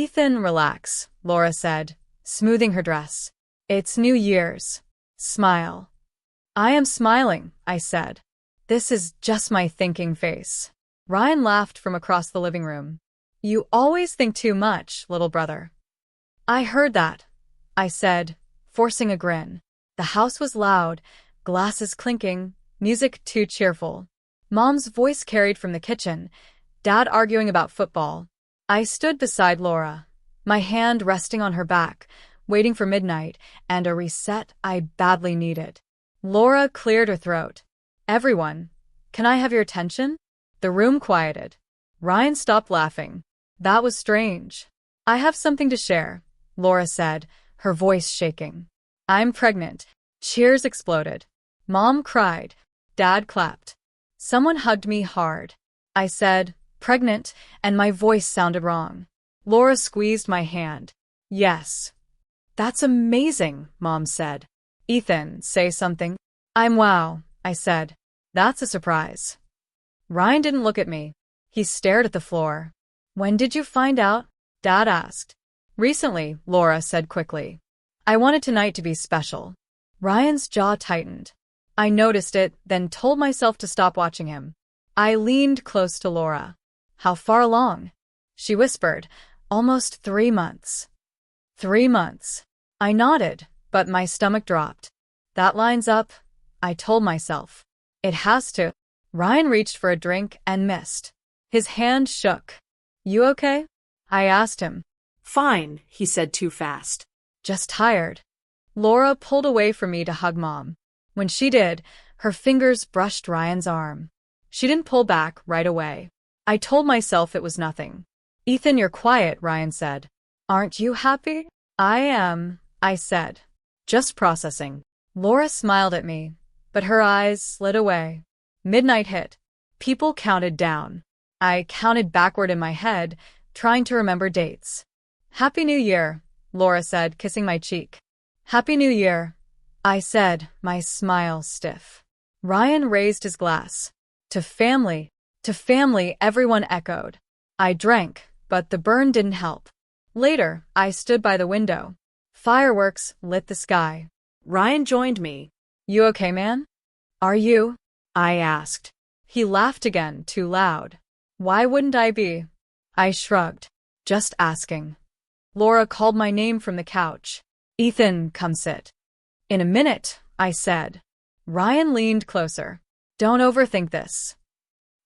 Ethan, relax, Laura said, smoothing her dress. It's New Year's. Smile. I am smiling, I said. This is just my thinking face. Ryan laughed from across the living room. You always think too much, little brother. I heard that, I said, forcing a grin. The house was loud, glasses clinking, music too cheerful. Mom's voice carried from the kitchen, Dad arguing about football. I stood beside Laura, my hand resting on her back, waiting for midnight and a reset I badly needed. Laura cleared her throat. Everyone, can I have your attention? The room quieted. Ryan stopped laughing. That was strange. I have something to share, Laura said, her voice shaking. I'm pregnant. Cheers exploded. Mom cried. Dad clapped. Someone hugged me hard. I said, pregnant, and my voice sounded wrong. Laura squeezed my hand. Yes. That's amazing, Mom said. Ethan, say something. Wow, I said. That's a surprise. Ryan didn't look at me. He stared at the floor. When did you find out? Dad asked. Recently, Laura said quickly. I wanted tonight to be special. Ryan's jaw tightened. I noticed it, then told myself to stop watching him. I leaned close to Laura. How far along? She whispered, almost 3 months. 3 months. I nodded, but my stomach dropped. That lines up, I told myself. It has to. Ryan reached for a drink and missed. His hand shook. You okay? I asked him. Fine, he said too fast. Just tired. Laura pulled away from me to hug Mom. When she did, her fingers brushed Ryan's arm. She didn't pull back right away. I told myself it was nothing. Ethan, you're quiet, Ryan said. Aren't you happy? I am, I said. Just processing. Laura smiled at me, but her eyes slid away. Midnight hit. People counted down. I counted backward in my head, trying to remember dates. Happy New Year, Laura said, kissing my cheek. Happy New Year, I said, my smile stiff. Ryan raised his glass. To family, everyone echoed. I drank, but the burn didn't help. Later, I stood by the window. Fireworks lit the sky. Ryan joined me. You okay, man? Are you? I asked. He laughed again, too loud. Why wouldn't I be? I shrugged. Just asking. Laura called my name from the couch. Ethan, come sit. In a minute, I said. Ryan leaned closer. Don't overthink this.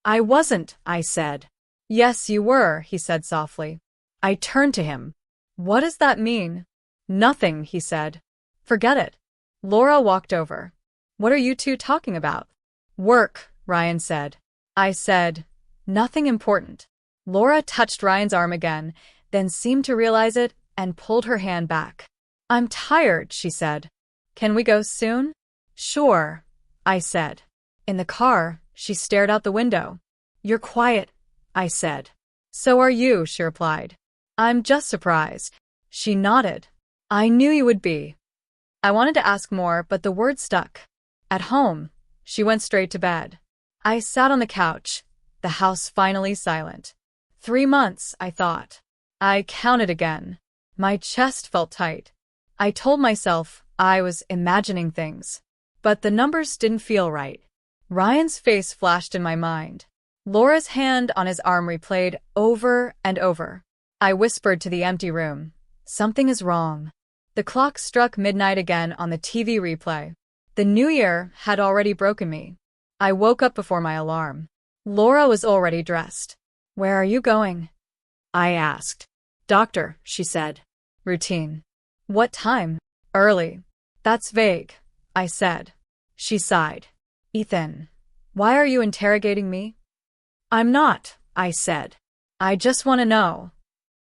I wasn't, I said. Yes, you were, he said softly. I turned to him. What does that mean? Nothing, he said. Forget it. Laura walked over. What are you two talking about? Work, Ryan said. I said, nothing important. Laura touched Ryan's arm again, then seemed to realize it and pulled her hand back. I'm tired, she said. Can we go soon? Sure, I said. In the car, she stared out the window. You're quiet, I said. So are you, she replied. I'm just surprised. She nodded. I knew you would be. I wanted to ask more, but the words stuck. At home, she went straight to bed. I sat on the couch, the house finally silent. 3 months, I thought. I counted again. My chest felt tight. I told myself I was imagining things. But the numbers didn't feel right. Ryan's face flashed in my mind. Laura's hand on his arm replayed over and over. I whispered to the empty room. Something is wrong. The clock struck midnight again on the TV replay. The new year had already broken me. I woke up before my alarm. Laura was already dressed. Where are you going? I asked. Doctor, she said. Routine. What time? Early. That's vague, I said. She sighed. Ethan, why are you interrogating me? I'm not, I said. I just want to know.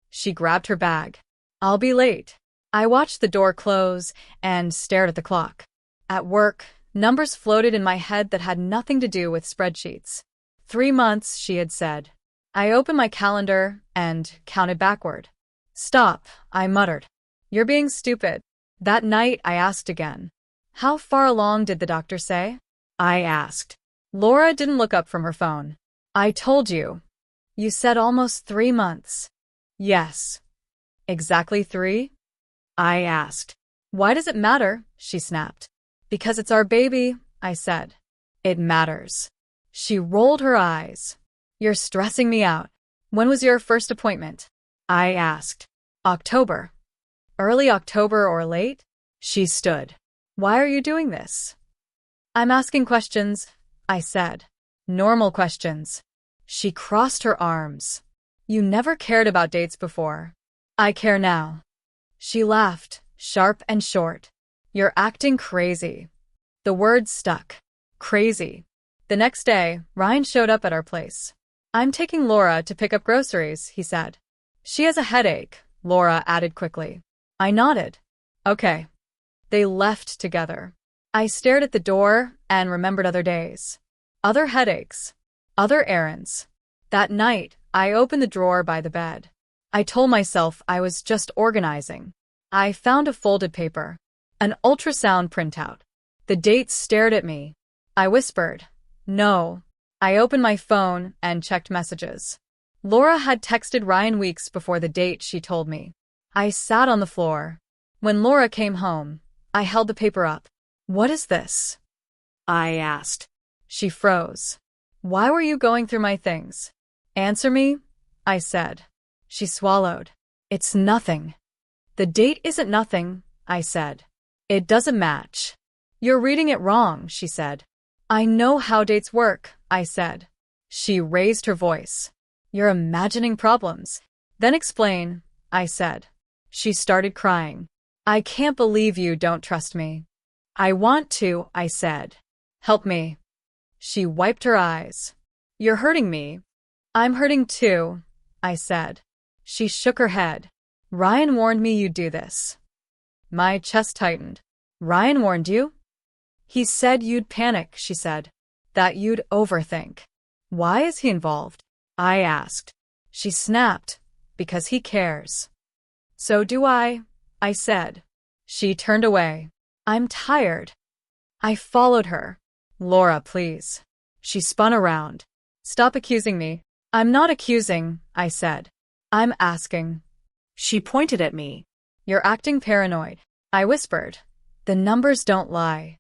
She grabbed her bag. I'll be late. I watched the door close and stared at the clock. At work, numbers floated in my head that had nothing to do with spreadsheets. 3 months, she had said. I opened my calendar and counted backward. Stop, I muttered. You're being stupid. That night, I asked again. How far along did the doctor say? I asked. Laura didn't look up from her phone. I told you. You said almost 3 months. Yes. Exactly 3? I asked. Why does it matter? She snapped. Because it's our baby, I said. It matters. She rolled her eyes. You're stressing me out. When was your first appointment? I asked. October. Early October or late? She stood. Why are you doing this? I'm asking questions, I said. Normal questions. She crossed her arms. You never cared about dates before. I care now. She laughed, sharp and short. You're acting crazy. The word stuck. Crazy. The next day, Ryan showed up at our place. I'm taking Laura to pick up groceries, he said. She has a headache, Laura added quickly. I nodded. Okay. They left together. I stared at the door and remembered other days. Other headaches. Other errands. That night, I opened the drawer by the bed. I told myself I was just organizing. I found a folded paper. An ultrasound printout. The dates stared at me. I whispered, no. I opened my phone and checked messages. Laura had texted Ryan weeks before the date she told me. I sat on the floor. When Laura came home, I held the paper up. What is this? I asked. She froze. Why were you going through my things? Answer me, I said. She swallowed. It's nothing. The date isn't nothing, I said. It doesn't match. You're reading it wrong, she said. I know how dates work, I said. She raised her voice. You're imagining problems. Then explain, I said. She started crying. I can't believe you don't trust me. I want to, I said. Help me. She wiped her eyes. You're hurting me. I'm hurting too, I said. She shook her head. Ryan warned me you'd do this. My chest tightened. Ryan warned you? He said you'd panic, she said. That you'd overthink. Why is he involved? I asked. She snapped. Because he cares. So do I said. She turned away. I'm tired. I followed her. Laura, please. She spun around. Stop accusing me. I'm not accusing, I said. I'm asking. She pointed at me. You're acting paranoid. I whispered. The numbers don't lie.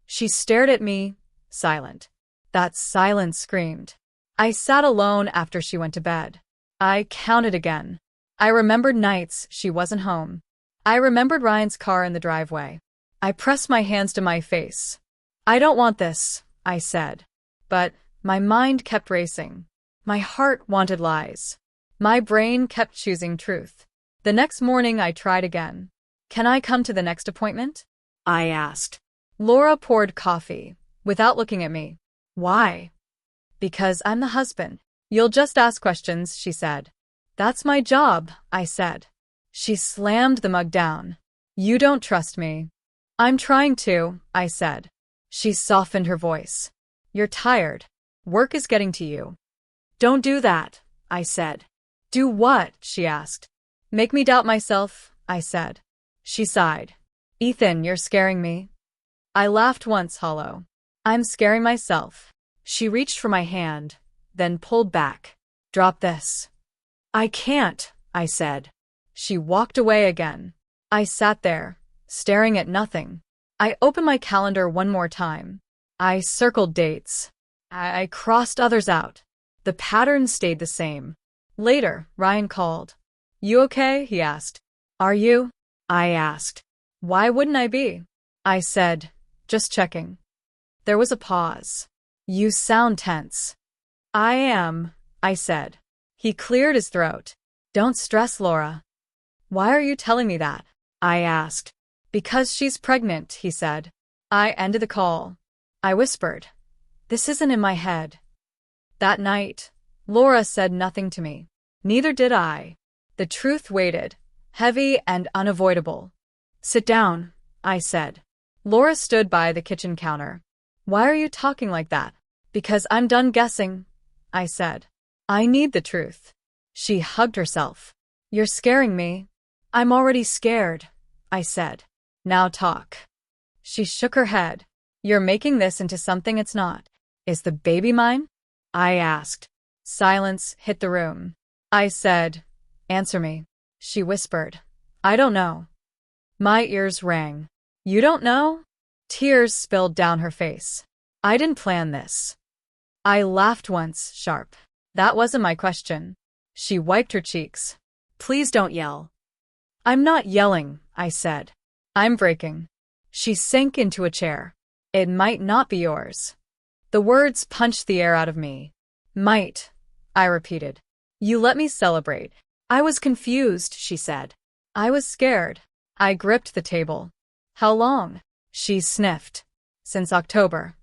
She stared at me, silent. That silence screamed. I sat alone after she went to bed. I counted again. I remembered nights she wasn't home. I remembered Ryan's car in the driveway. I pressed my hands to my face. I don't want this, I said. But my mind kept racing. My heart wanted lies. My brain kept choosing truth. The next morning I tried again. Can I come to the next appointment? I asked. Laura poured coffee, without looking at me. Why? Because I'm the husband. You'll just ask questions, she said. That's my job, I said. She slammed the mug down. You don't trust me. I'm trying to, I said. She softened her voice. You're tired. Work is getting to you. Don't do that, I said. Do what? She asked. Make me doubt myself, I said. She sighed. Ethan, you're scaring me. I laughed once hollow. I'm scaring myself. She reached for my hand, then pulled back. Drop this. I can't, I said. She walked away again. I sat there, staring at nothing. I opened my calendar one more time. I circled dates. I crossed others out. The pattern stayed the same. Later, Ryan called. You okay? He asked. Are you? I asked. Why wouldn't I be? I said, just checking. There was a pause. You sound tense. I am, I said. He cleared his throat. Don't stress, Laura. Why are you telling me that? I asked. Because she's pregnant, he said. I ended the call. I whispered. This isn't in my head. That night, Laura said nothing to me. Neither did I. The truth waited, heavy and unavoidable. Sit down, I said. Laura stood by the kitchen counter. Why are you talking like that? Because I'm done guessing, I said. I need the truth. She hugged herself. You're scaring me. I'm already scared, I said. Now talk. She shook her head. You're making this into something it's not. Is the baby mine? I asked. Silence hit the room. I said, answer me. She whispered. I don't know. My ears rang. You don't know? Tears spilled down her face. I didn't plan this. I laughed once, sharp. That wasn't my question. She wiped her cheeks. Please don't yell. I'm not yelling, I said. I'm breaking. She sank into a chair. It might not be yours. The words punched the air out of me. Might, I repeated. You let me celebrate. I was confused, she said. I was scared. I gripped the table. How long? She sniffed. Since October.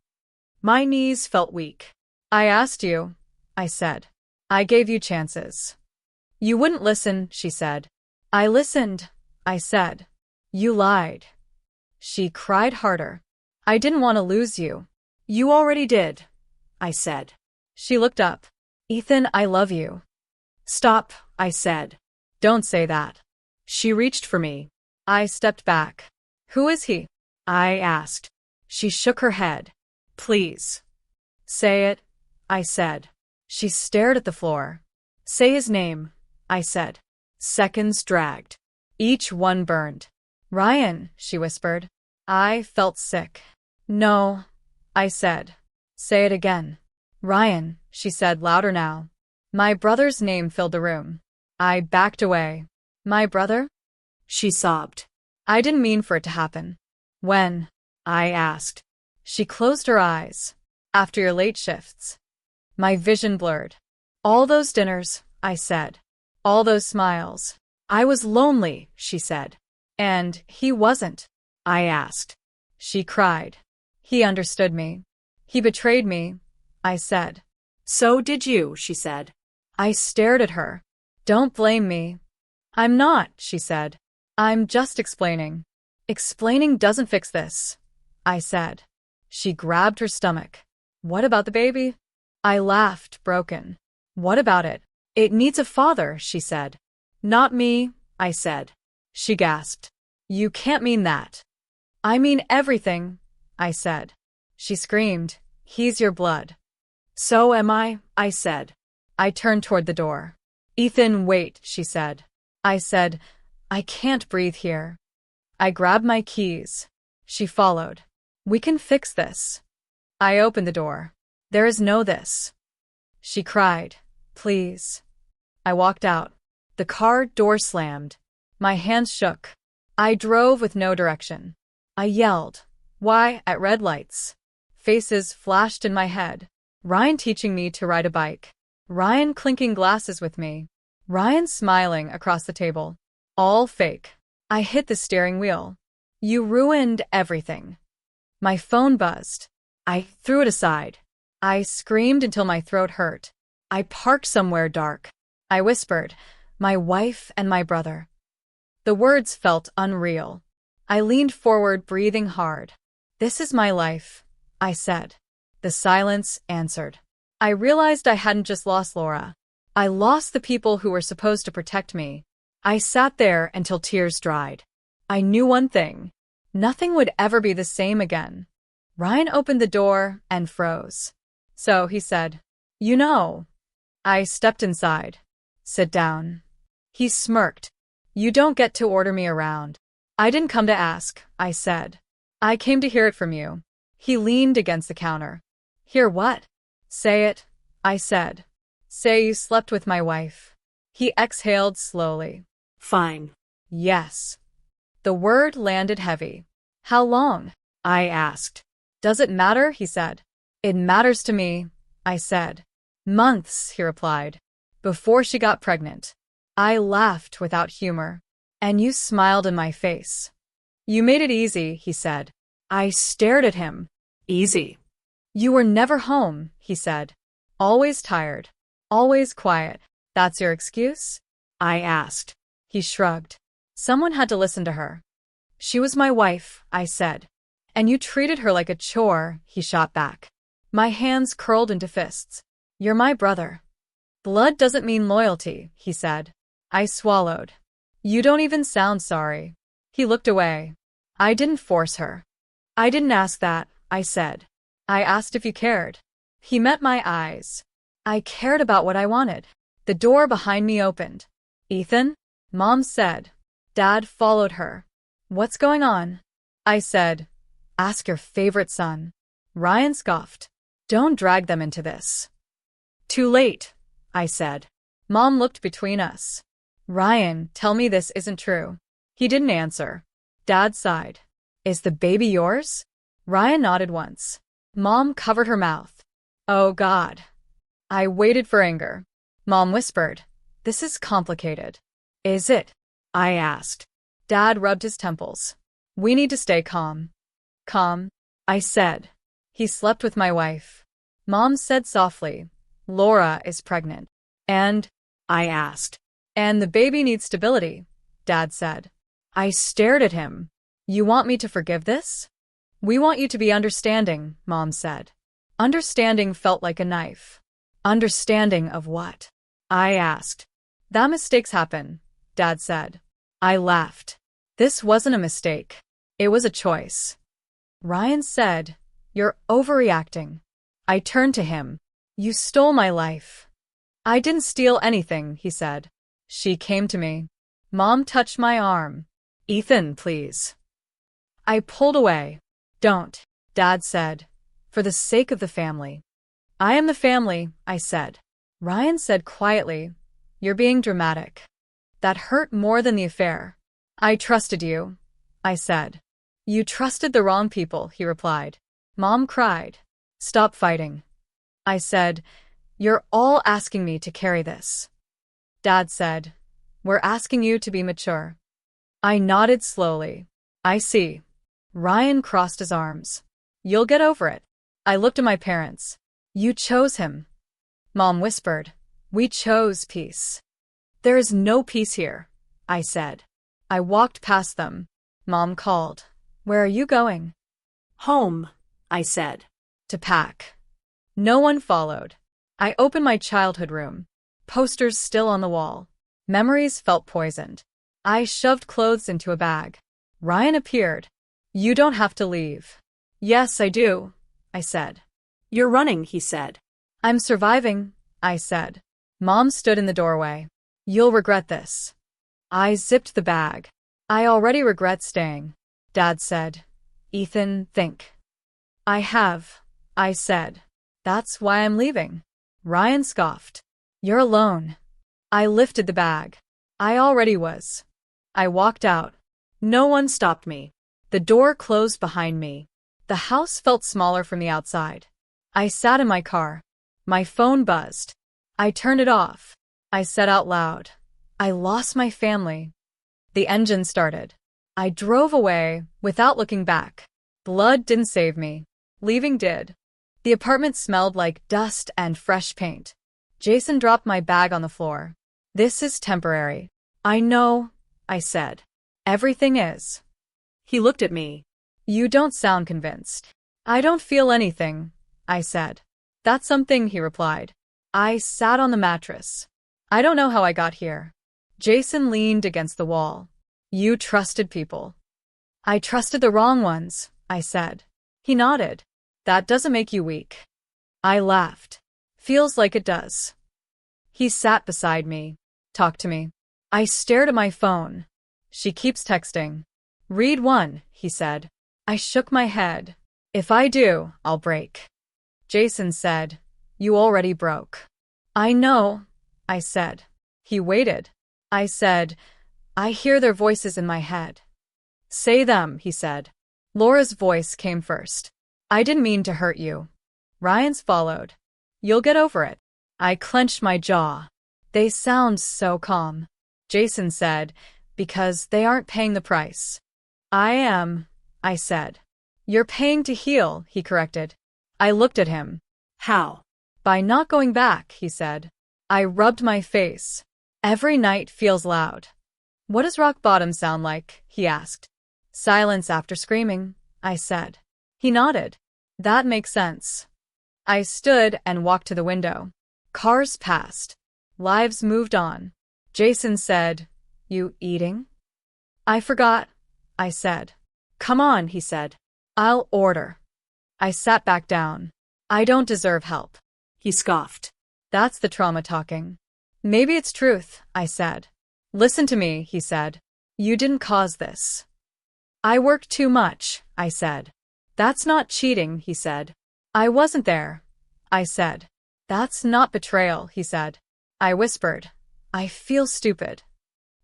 My knees felt weak. I asked you, I said. I gave you chances. You wouldn't listen, she said. I listened, I said. You lied. She cried harder. I didn't want to lose you. You already did, I said. She looked up. Ethan, I love you. Stop, I said. Don't say that. She reached for me. I stepped back. Who is he? I asked. She shook her head. Please. Say it, I said. She stared at the floor. Say his name, I said. Seconds dragged. Each one burned. Ryan, she whispered. I felt sick. No, I said. Say it again. Ryan, she said louder now. My brother's name filled the room. I backed away. My brother? She sobbed. I didn't mean for it to happen. When? I asked. She closed her eyes. After your late shifts. My vision blurred. All those dinners, I said. All those smiles. I was lonely, she said. And he wasn't, I asked. She cried. He understood me. He betrayed me, I said. So did you, she said. I stared at her. Don't blame me. I'm not, she said. I'm just explaining. Explaining doesn't fix this, I said. She grabbed her stomach. What about the baby? I laughed, broken. What about it? It needs a father, she said. Not me, I said. She gasped. You can't mean that. I mean everything, I said. She screamed. He's your blood. So am I said. I turned toward the door. Ethan, wait, she said. I said, I can't breathe here. I grabbed my keys. She followed. We can fix this. I opened the door. There is no this. She cried. Please. I walked out. The car door slammed. My hands shook. I drove with no direction. I yelled. Why? At red lights. Faces flashed in my head. Ryan teaching me to ride a bike. Ryan clinking glasses with me. Ryan smiling across the table. All fake. I hit the steering wheel. You ruined everything. My phone buzzed. I threw it aside. I screamed until my throat hurt. I parked somewhere dark. I whispered, my wife and my brother. The words felt unreal. I leaned forward, breathing hard. This is my life, I said. The silence answered. I realized I hadn't just lost Laura. I lost the people who were supposed to protect me. I sat there until tears dried. I knew one thing. Nothing would ever be the same again. Ryan opened the door and froze. So he said, you know. I stepped inside. Sit down. He smirked. You don't get to order me around. I didn't come to ask, I said. I came to hear it from you. He leaned against the counter. Hear what? Say it, I said. Say you slept with my wife. He exhaled slowly. Fine. Yes. The word landed heavy. How long? I asked. Does it matter? He said. It matters to me, I said. Months, he replied. Before she got pregnant. I laughed without humor. And you smiled in my face. You made it easy, he said. I stared at him. Easy. You were never home, he said. Always tired. Always quiet. That's your excuse? I asked. He shrugged. Someone had to listen to her. She was my wife, I said. And you treated her like a chore, he shot back. My hands curled into fists. You're my brother. Blood doesn't mean loyalty, he said. I swallowed. You don't even sound sorry. He looked away. I didn't force her. I didn't ask that, I said. I asked if you cared. He met my eyes. I cared about what I wanted. The door behind me opened. Ethan? Mom said. Dad followed her. What's going on? I said. Ask your favorite son. Ryan scoffed. Don't drag them into this. Too late, I said. Mom looked between us. Ryan, tell me this isn't true. He didn't answer. Dad sighed. Is the baby yours? Ryan nodded once. Mom covered her mouth. Oh God. I waited for anger. Mom whispered. This is complicated. Is it? I asked. Dad rubbed his temples. We need to stay calm. Calm? I said. He slept with my wife. Mom said softly. Laura is pregnant. And? I asked. And the baby needs stability, Dad said. I stared at him. You want me to forgive this? We want you to be understanding, Mom said. Understanding felt like a knife. Understanding of what? I asked. That mistakes happen, Dad said. I laughed. This wasn't a mistake. It was a choice. Ryan said, You're overreacting. I turned to him. You stole my life. I didn't steal anything, he said. She came to me. Mom touched my arm. Ethan, please. I pulled away. Don't, Dad said. For the sake of the family. I am the family, I said. Ryan said quietly, You're being dramatic. That hurt more than the affair. I trusted you, I said. You trusted the wrong people, he replied. Mom cried. Stop fighting. I said, You're all asking me to carry this. Dad said, We're asking you to be mature. I nodded slowly. I see. Ryan crossed his arms. You'll get over it. I looked at my parents. You chose him. Mom whispered. We chose peace. There is no peace here, I said. I walked past them. Mom called. Where are you going? Home, I said. To pack. No one followed. I opened my childhood room. Posters still on the wall. Memories felt poisoned. I shoved clothes into a bag. Ryan appeared. You don't have to leave. Yes, I do, I said. You're running, he said. I'm surviving, I said. Mom stood in the doorway. You'll regret this. I zipped the bag. I already regret staying. Dad said. Ethan, think. I have, I said. That's why I'm leaving. Ryan scoffed. You're alone. I lifted the bag. I already was. I walked out. No one stopped me. The door closed behind me. The house felt smaller from the outside. I sat in my car. My phone buzzed. I turned it off. I said out loud, I lost my family. The engine started. I drove away without looking back. Blood didn't save me. Leaving did. The apartment smelled like dust and fresh paint. Jason dropped my bag on the floor. This is temporary. I know, I said. Everything is. He looked at me. You don't sound convinced. I don't feel anything, I said. That's something, he replied. I sat on the mattress. I don't know how I got here. Jason leaned against the wall. You trusted people. I trusted the wrong ones, I said. He nodded. That doesn't make you weak. I laughed. Feels like it does. He sat beside me. Talk to me. I stared at my phone. She keeps texting. Read one, he said. I shook my head. If I do, I'll break. Jason said, You already broke. I know, I said. He waited. I said, I hear their voices in my head. Say them, he said. Laura's voice came first. I didn't mean to hurt you. Ryan's followed. You'll get over it. I clenched my jaw. They sound so calm. Jason said, Because they aren't paying the price. I am, I said. You're paying to heal, he corrected. I looked at him. How? By not going back, he said. I rubbed my face. Every night feels loud. What does rock bottom sound like? He asked. Silence after screaming, I said. He nodded. That makes sense. I stood and walked to the window. Cars passed. Lives moved on. Jason said, You eating? I forgot, I said. Come on, he said. I'll order. I sat back down. I don't deserve help. He scoffed. That's the trauma talking. Maybe it's truth, I said. Listen to me, he said. You didn't cause this. I worked too much, I said. That's not cheating, he said. I wasn't there, I said. That's not betrayal, he said. I whispered. I feel stupid.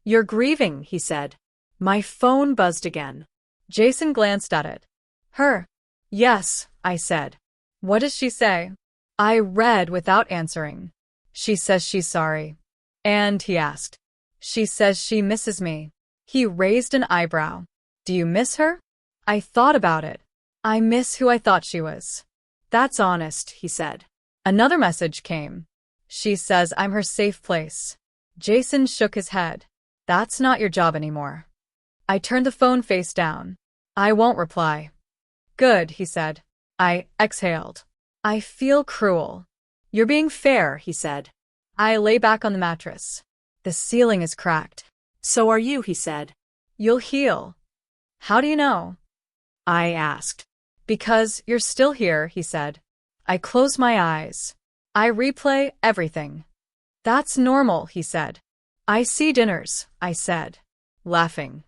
You're grieving, he said. My phone buzzed again. Jason glanced at it. Her. Yes, I said. What does she say? I read without answering. She says she's sorry. And, he asked. She says she misses me. He raised an eyebrow. Do you miss her? I thought about it. I miss who I thought she was. That's honest, he said. Another message came. She says I'm her safe place. Jason shook his head. That's not your job anymore. I turned the phone face down. I won't reply. Good, he said. I exhaled. I feel cruel. You're being fair, he said. I lay back on the mattress. The ceiling is cracked. So are you, he said. You'll heal. How do you know? I asked. Because you're still here, he said. I close my eyes. I replay everything. That's normal, he said. I see dinners, I said, laughing.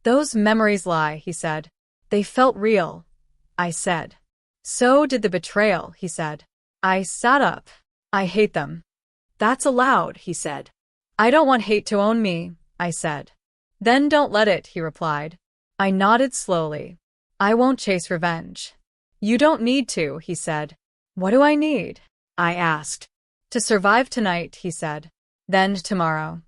Those memories lie, he said. They felt real, I said. So did the betrayal, he said. I sat up. I hate them. That's allowed, he said. I don't want hate to own me, I said. Then don't let it, he replied. I nodded slowly. I won't chase revenge. You don't need to, he said. What do I need? I asked. To survive tonight, he said. Then tomorrow.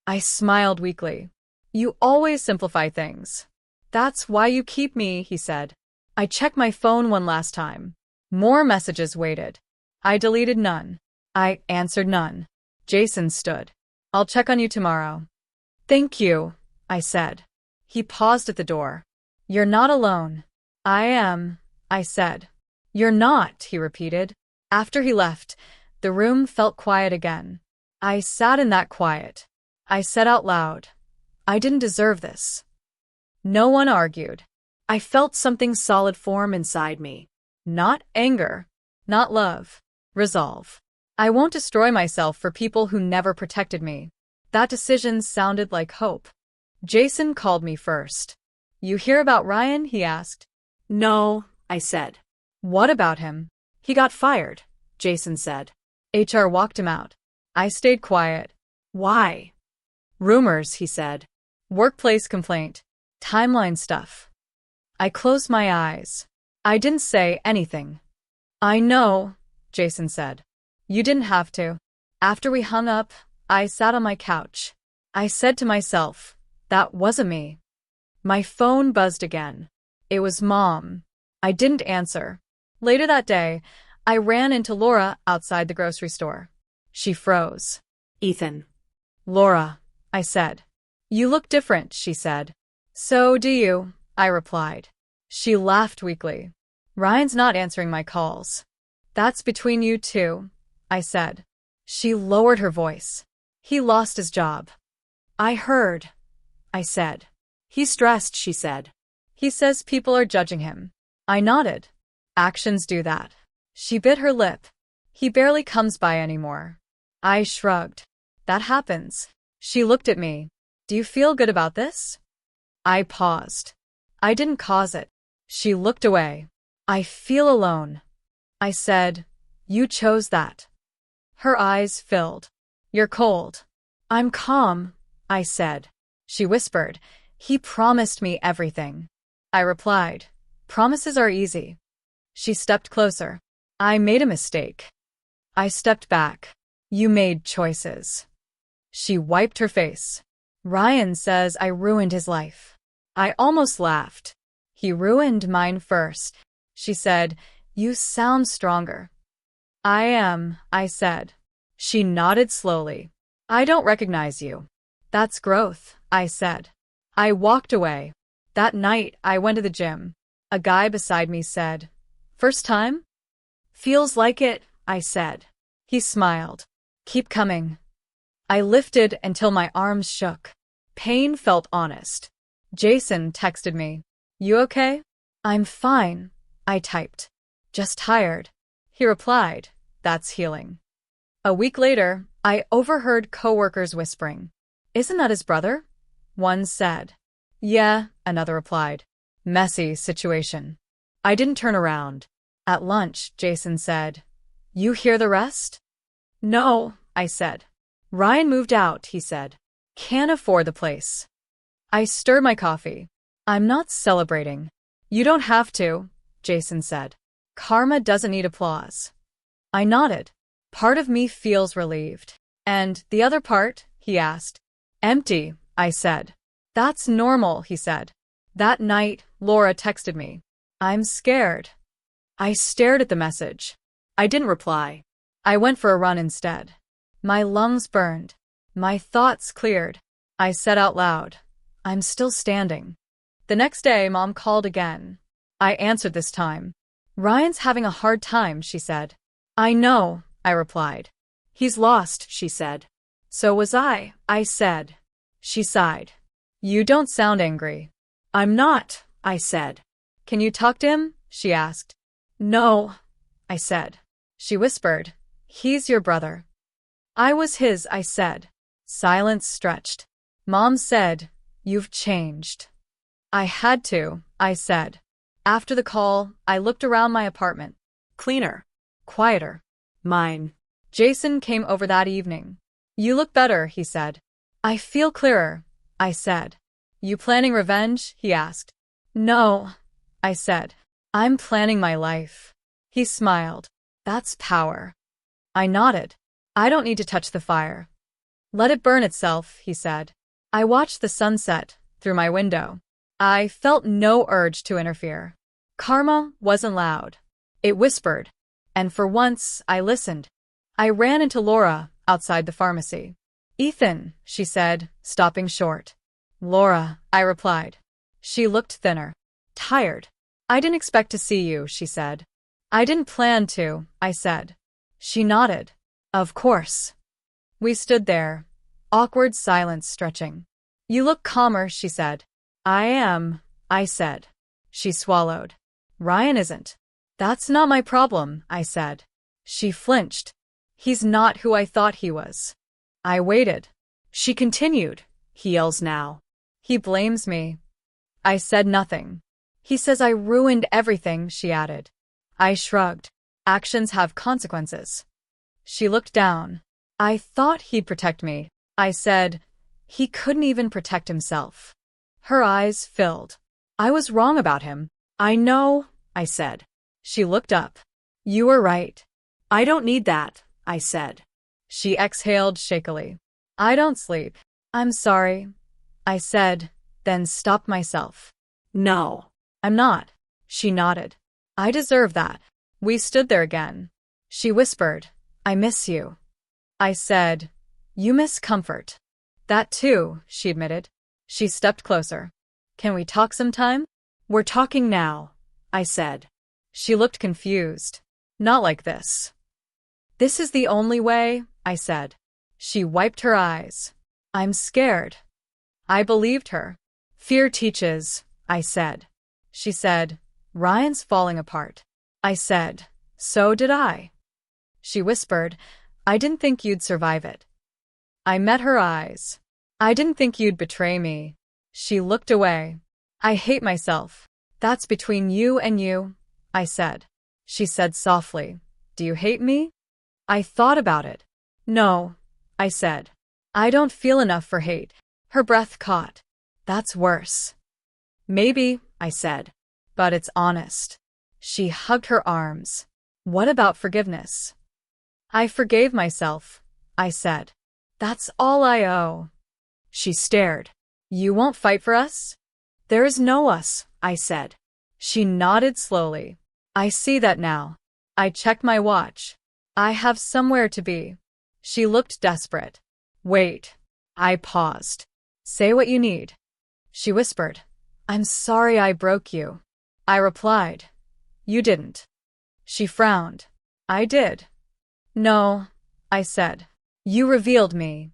I smiled weakly. You always simplify things. That's why you keep me, he said. I checked my phone one last time. More messages waited. I deleted none. I answered none. Jason stood. I'll check on you tomorrow. Thank you, I said. He paused at the door. You're not alone. I am, I said. You're not, he repeated. After he left, the room felt quiet again. I sat in that quiet. I said out loud, I didn't deserve this. No one argued. I felt something solid form inside me. Not anger, not love, resolve. I won't destroy myself for people who never protected me. That decision sounded like hope. Jason called me first. You hear about Ryan? He asked. No, I said. What about him? He got fired, Jason said. HR walked him out. I stayed quiet. Why? Rumors, he said. Workplace complaint. Timeline stuff. I closed my eyes. I didn't say anything. I know, Jason said. You didn't have to. After we hung up, I sat on my couch. I said to myself, that wasn't me. My phone buzzed again. It was Mom. I didn't answer. Later that day, I ran into Laura outside the grocery store. She froze. Ethan. Laura, I said. You look different, she said. So do you, I replied. She laughed weakly. Ryan's not answering my calls. That's between you two, I said. She lowered her voice. He lost his job. I heard, I said. He's stressed, she said. He says people are judging him. I nodded. Actions do that. She bit her lip. He barely comes by anymore. I shrugged. That happens. She looked at me. Do you feel good about this? I paused. I didn't cause it. She looked away. I feel alone. I said, you chose that. Her eyes filled. You're cold. I'm calm, I said. She whispered, he promised me everything. I replied, promises are easy. She stepped closer. I made a mistake. I stepped back. You made choices. She wiped her face. Ryan says I ruined his life. I almost laughed. He ruined mine first. She said, you sound stronger. I am, I said. She nodded slowly. I don't recognize you. That's growth, I said. I walked away. That night, I went to the gym. A guy beside me said, first time? Feels like it, I said. He smiled. Keep coming. I lifted until my arms shook. Pain felt honest. Jason texted me. You okay? I'm fine, I typed. Just tired. He replied, that's healing. A week later, I overheard coworkers whispering. Isn't that his brother? One said. Yeah, another replied. Messy situation. I didn't turn around. At lunch, Jason said, You hear the rest? No, I said. Ryan moved out, he said. Can't afford the place. I stirred my coffee. I'm not celebrating. You don't have to, Jason said. Karma doesn't need applause. I nodded. Part of me feels relieved. And the other part? He asked. Empty, I said. That's normal, he said. That night, Laura texted me. I'm scared. I stared at the message. I didn't reply. I went for a run instead. My lungs burned. My thoughts cleared. I said out loud, I'm still standing. The next day, Mom called again. I answered this time. Ryan's having a hard time, she said. I know, I replied. He's lost, she said. So was I said. She sighed. You don't sound angry. I'm not, I said. Can you talk to him? She asked. No, I said. She whispered. He's your brother. I was his, I said. Silence stretched. Mom said, You've changed. I had to, I said. After the call, I looked around my apartment. Cleaner. Quieter. Mine. Jason came over that evening. You look better, he said. I feel clearer, I said. You planning revenge? He asked. No, I said. I'm planning my life. He smiled. That's power. I nodded. I don't need to touch the fire. Let it burn itself, he said. I watched the sunset through my window. I felt no urge to interfere. Karma wasn't loud. It whispered. And for once, I listened. I ran into Laura outside the pharmacy. Ethan, she said, stopping short. Laura, I replied. She looked thinner. Tired. I didn't expect to see you, she said. I didn't plan to, I said. She nodded. Of course. We stood there. Awkward silence stretching. You look calmer, she said. I am, I said. She swallowed. Ryan isn't. That's not my problem, I said. She flinched. He's not who I thought he was. I waited. She continued. He yells now. He blames me. I said nothing. He says I ruined everything, she added. I shrugged. Actions have consequences. She looked down. I thought he'd protect me. I said, he couldn't even protect himself. Her eyes filled. I was wrong about him. I know, I said. She looked up. You were right. I don't need that, I said. She exhaled shakily. I don't sleep. I'm sorry, I said, then stopped myself. No, I'm not. She nodded. I deserve that. We stood there again. She whispered, I miss you. I said, you miss comfort. That too, she admitted. She stepped closer. Can we talk sometime? We're talking now, I said. She looked confused. Not like this. This is the only way, I said. She wiped her eyes. I'm scared. I believed her. Fear teaches, I said. She said, Ryan's falling apart. I said, so did I. She whispered, I didn't think you'd survive it. I met her eyes. I didn't think you'd betray me. She looked away. I hate myself. That's between you and you, I said. She said softly, do you hate me? I thought about it. No, I said. I don't feel enough for hate. Her breath caught. That's worse. Maybe, I said. But it's honest. She hugged her arms. What about forgiveness? I forgave myself, I said. That's all I owe. She stared. You won't fight for us? There is no us, I said. She nodded slowly. I see that now. I checked my watch. I have somewhere to be. She looked desperate. Wait. I paused. Say what you need. She whispered. I'm sorry I broke you. I replied. You didn't. She frowned. I did. No, I said. You revealed me.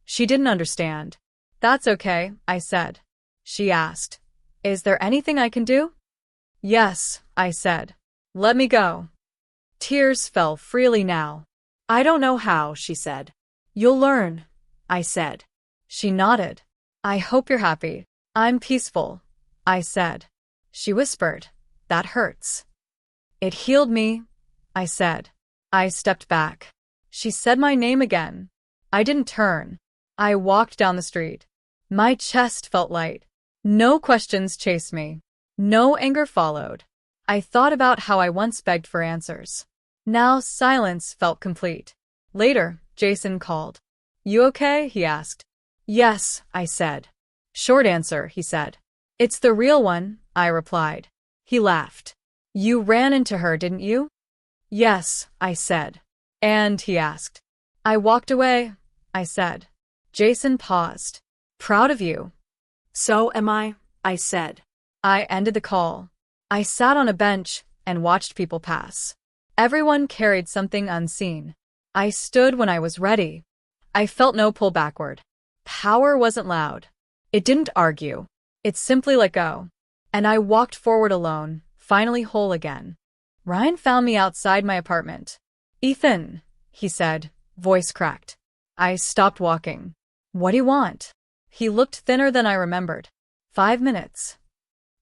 She didn't understand. That's okay, I said. She asked. Is there anything I can do? Yes, I said. Let me go. Tears fell freely now. I don't know how, she said. You'll learn, I said. She nodded. I hope you're happy. I'm peaceful, I said. She whispered, that hurts. It healed me, I said. I stepped back. She said my name again. I didn't turn. I walked down the street. My chest felt light. No questions chased me. No anger followed. I thought about how I once begged for answers. Now silence felt complete. Later, Jason called. You okay? He asked. Yes, I said. Short answer, he said. It's the real one, I replied. He laughed. You ran into her, didn't you? Yes, I said. And he asked. I walked away, I said. Jason paused. Proud of you. So am I said. I ended the call. I sat on a bench and watched people pass. Everyone carried something unseen. I stood when I was ready. I felt no pull backward. Power wasn't loud. It didn't argue. It simply let go. And I walked forward alone, finally whole again. Ryan found me outside my apartment. Ethan, he said, voice cracked. I stopped walking. What do you want? He looked thinner than I remembered. 5 minutes.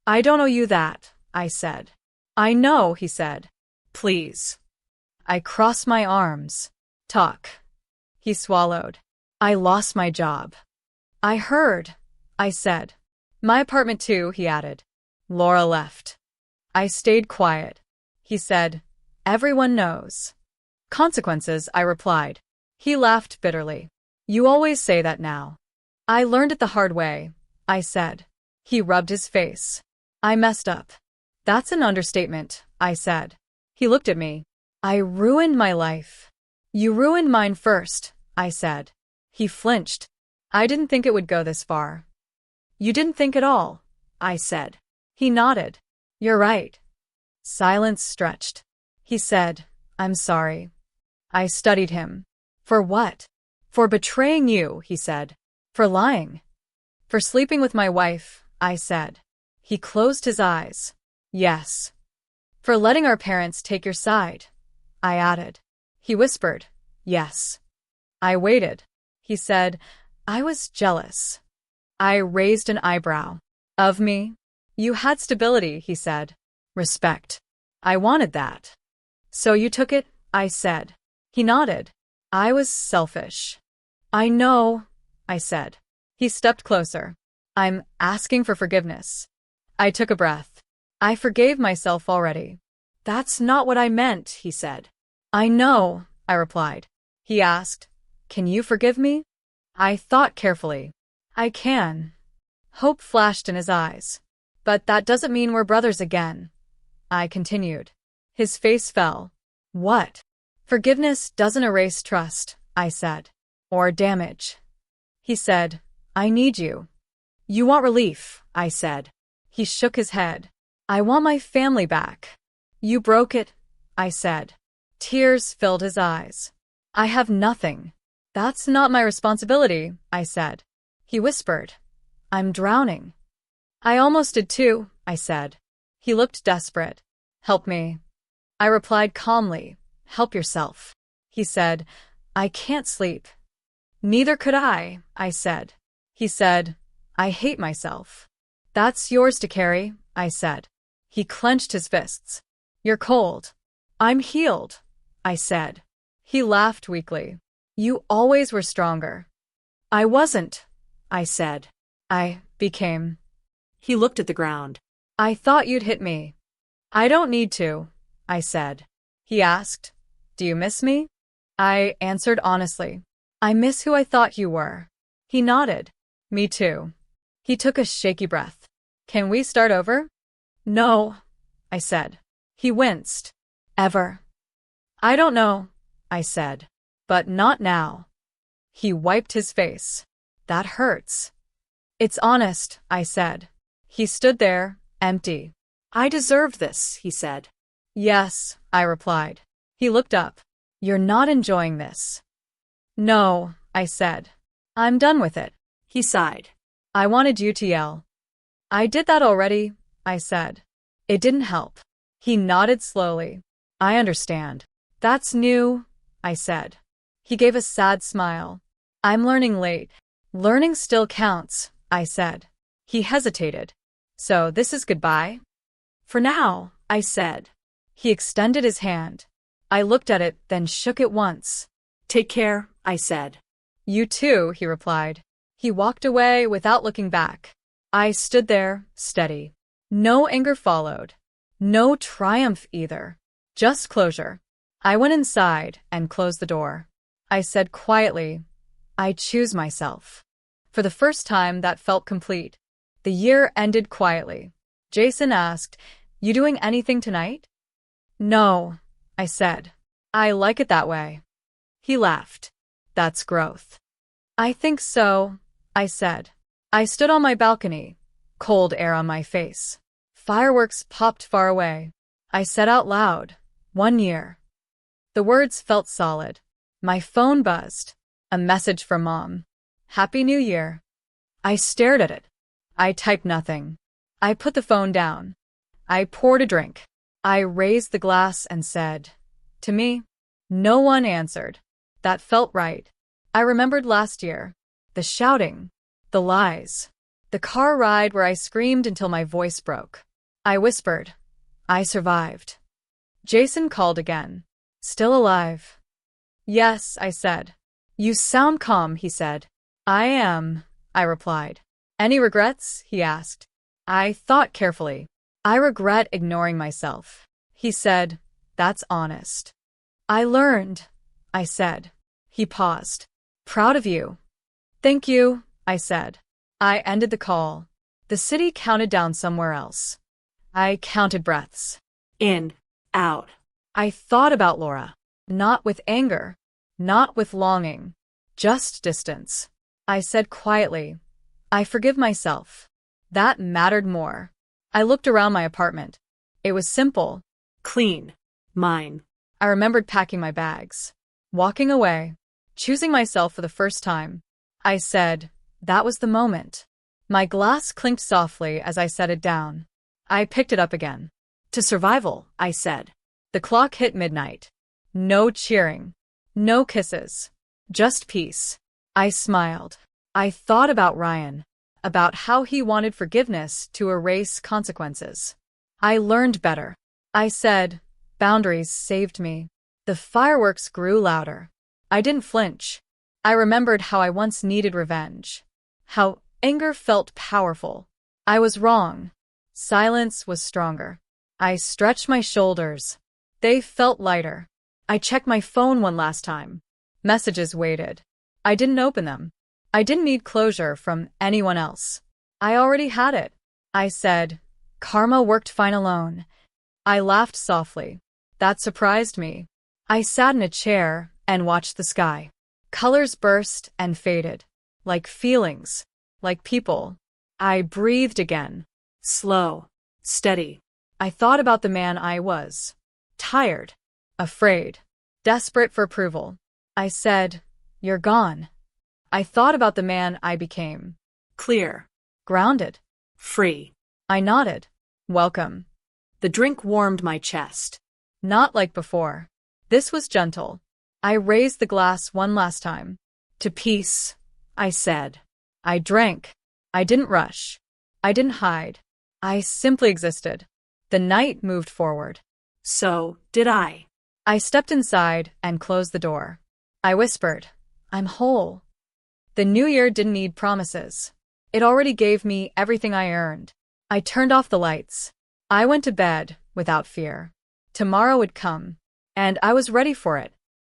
I don't owe you that, I said. I know, he said. Please. I crossed my arms. Talk. He swallowed. I lost my job. I heard, I said. My apartment too, he added. Laura left. I stayed quiet. He said, everyone knows. Consequences, I replied. He laughed bitterly. You always say that now. I learned it the hard way, I said. He rubbed his face. I messed up. That's an understatement, I said. He looked at me. I ruined my life. You ruined mine first, I said. He flinched. I didn't think it would go this far. You didn't think at all, I said. He nodded. You're right. Silence stretched. He said, I'm sorry. I studied him. For what? For betraying you, he said. For lying. For sleeping with my wife, I said. He closed his eyes. Yes. For letting our parents take your side, I added. He whispered, yes. I waited. He said, I was jealous. I raised an eyebrow. Of me? You had stability, he said. Respect. I wanted that. So you took it, I said. He nodded. I was selfish. I know, I said. He stepped closer. I'm asking for forgiveness. I took a breath. I forgave myself already. That's not what I meant, he said. I know, I replied. He asked, can you forgive me? I thought carefully. I can. Hope flashed in his eyes. But that doesn't mean we're brothers again. I continued. His face fell. What? Forgiveness doesn't erase trust, I said. Or damage. He said, I need you. You want relief, I said. He shook his head. I want my family back. You broke it, I said. Tears filled his eyes. I have nothing. That's not my responsibility, I said. He whispered. I'm drowning. I almost did too, I said. He looked desperate. Help me. I replied calmly. Help yourself. He said, I can't sleep. Neither could I said. He said, I hate myself. That's yours to carry, I said. He clenched his fists. You're cold. I'm healed, I said. He laughed weakly. You always were stronger. I wasn't, I said. I became. He looked at the ground. I thought you'd hit me. I don't need to, I said. He asked, do you miss me? I answered honestly. I miss who I thought you were. He nodded. Me too. He took a shaky breath. Can we start over? No, I said. He winced. Ever? I don't know, I said. But not now. He wiped his face. That hurts. It's honest, I said. He stood there, empty. I deserved this, he said. Yes, I replied. He looked up. You're not enjoying this. No, I said. I'm done with it. He sighed. I wanted you to yell. I did that already, I said. It didn't help. He nodded slowly. I understand. That's new, I said. He gave a sad smile. I'm learning late. Learning still counts, I said. He hesitated. So this is goodbye? For now, I said. He extended his hand. I looked at it, then shook it once. Take care, I said. You too, he replied. He walked away without looking back. I stood there, steady. No anger followed. No triumph either. Just closure. I went inside and closed the door. I said quietly, I choose myself. For the first time, that felt complete. The year ended quietly. Jason asked, You doing anything tonight? No, I said. I like it that way. He laughed. That's growth. I think so, I said. I stood on my balcony, cold air on my face. Fireworks popped far away. I said out loud, 1 year. The words felt solid. My phone buzzed. A message from Mom. Happy New Year. I stared at it. I typed nothing. I put the phone down. I poured a drink. I raised the glass and said, To me. No one answered. That felt right. I remembered last year. The shouting. The lies. The car ride where I screamed until my voice broke. I whispered. I survived. Jason called again. Still alive? Yes, I said. You sound calm, he said. I am, I replied. Any regrets? He asked. I thought carefully. I regret ignoring myself. He said, That's honest. I learned, I said. He paused. Proud of you. Thank you, I said. I ended the call. The city counted down somewhere else. I counted breaths. In, out. I thought about Laura. Not with anger. Not with longing. Just distance. I said quietly, I forgive myself. That mattered more. I looked around my apartment. It was simple. Clean. Mine. I remembered packing my bags. Walking away. Choosing myself for the first time. I said, that was the moment. My glass clinked softly as I set it down. I picked it up again. To survival, I said. The clock hit midnight. No cheering. No kisses. Just peace. I smiled. I thought about Ryan. About how he wanted forgiveness to erase consequences. I learned better. I said, boundaries saved me. The fireworks grew louder. I didn't flinch. I remembered how I once needed revenge. How anger felt powerful. I was wrong. Silence was stronger. I stretched my shoulders. They felt lighter. I checked my phone one last time. Messages waited. I didn't open them. I didn't need closure from anyone else. I already had it. I said, karma worked fine alone. I laughed softly. That surprised me. I sat in a chair and watched the sky. Colors burst and faded. Like feelings. Like people. I breathed again. Slow. Steady. I thought about the man I was. Tired. Afraid. Desperate for approval. I said, you're gone. I thought about the man I became. Clear. Grounded. Free. I nodded. Welcome. The drink warmed my chest. Not like before. This was gentle. I raised the glass one last time. To peace, I said. I drank. I didn't rush. I didn't hide. I simply existed. The night moved forward. So did I. I stepped inside and closed the door. I whispered, I'm whole. The new year didn't need promises. It already gave me everything I earned. I turned off the lights. I went to bed without fear. Tomorrow would come, and I was ready for it.